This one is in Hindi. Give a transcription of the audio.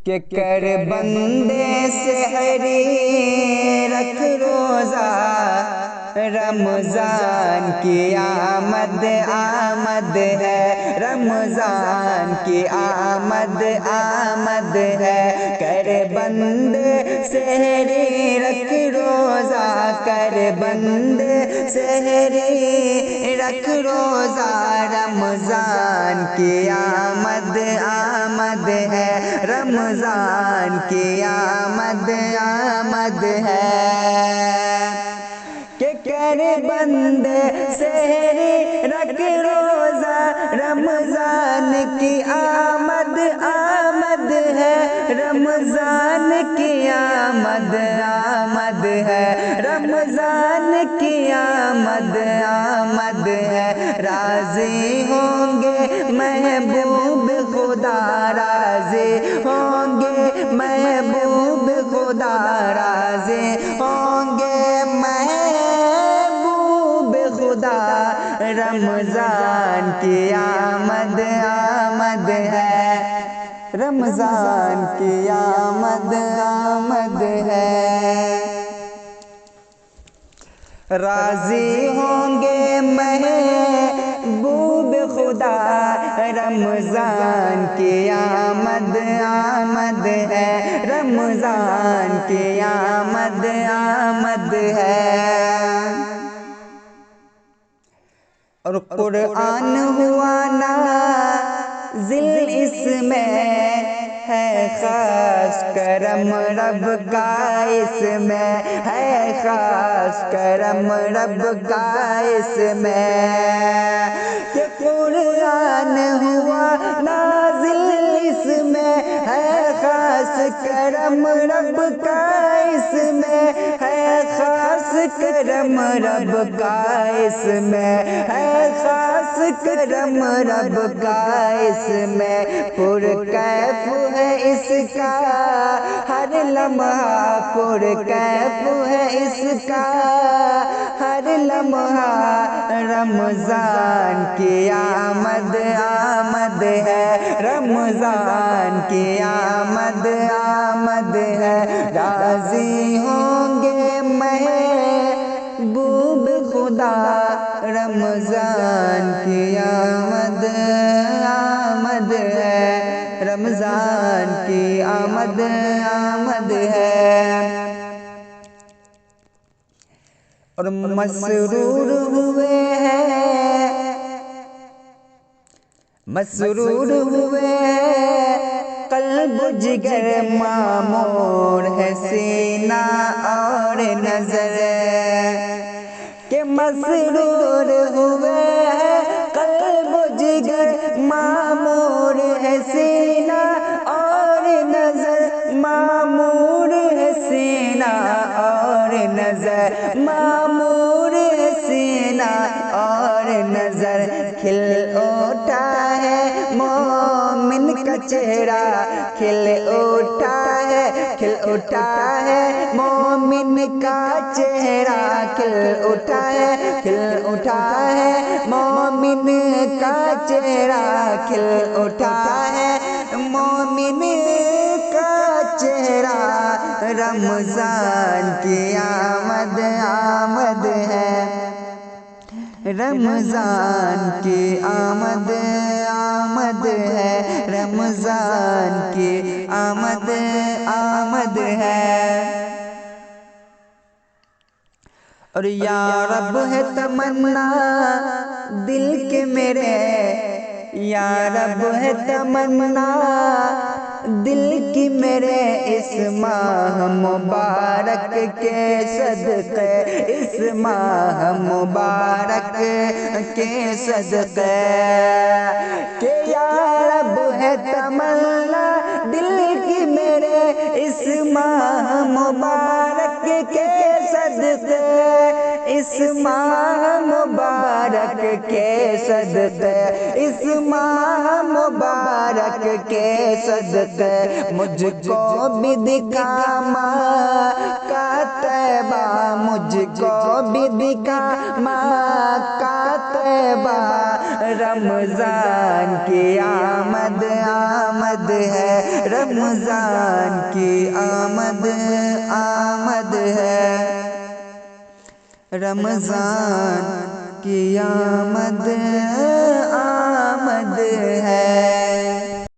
के कर बंदे सहरी रख रोजा, रमजान की आमद आमद है, रमजान की आमद आमद है। कर बंदे सहरी रख रोजा, कर बंदे सहरी रख रोजा, रमजान की आमद आमद है, रमजान की आमद आमद है। के कर बंदे सहरी रख रोजा, रमजान की आमद आमद है, रमजान की आमद आमद है, रमजान की आमद आमद है। राजी होंगे महबूब खुदा, राजी होंगे महबूब खुदा, राजी होंगे खुदा, रमजान की आमद आमद है, रमजान की आमद आमद है। राजी होंगे महबूब खुदा, रमजान की आमद आमद है, रमजान की आमद आमद है। और कुरान हुआ नाज़िल इसमें है खास करम रब का, इसमें है खास करम रब का, इसमें ये कुरान हुआ नाज़िल इसमें है खास करम रब का, इसमें है खास करम रब का, इसमें है खास करम रब का, इसमें पुरकैफ है इसका हर लम्हा, पुरकैफ है इसका हर लम्हा, रमजान की आमद आमद है, रमजान की आमद आमद है। राजी होंगे महबूब खुदा, रमजान की आमद आमद है, रमजान की आमद आमद है। और मसरूर हुए हैं, मसरूर हुए कल्ब जिगर, मामूर है सीना और नजर, के मसरूर हुए कल्ब जिगर, मामूर है सीना और नजर, मामूर है सीना और नजर, मामूर है सीना और नजर। खिल उठा है मोमिन का चेहरा, खिल उठा है, खिल उठा है मोमिन का चेहरा, खिल उठा है, खिल उठा है मोमिन का चेहरा, खिल उठा है मोमिन का चेहरा। रमजान की आमद आमद है, रमजान की आमद आमद है, रमजान की आमद आमद है। और या रब है तमन्ना दिल के मेरे, या रब है तमन्ना दिल की मेरे, इस माह मुबारक के सदक़े, इस माह मुबारक के सदक़े, के या रब है तमन्ना दिल की मेरे, इस माह मुबारक के सदक़े, इस माह मुबारक के सदक़े, इस माह मुबारक के सदक़े, मुझको भी दिखा माँ का तैबा, मुझको भी दिखा माँ का तैबा, रमजान की आमद आमद है, रमजान की आमद आमद है, रमजान की आमद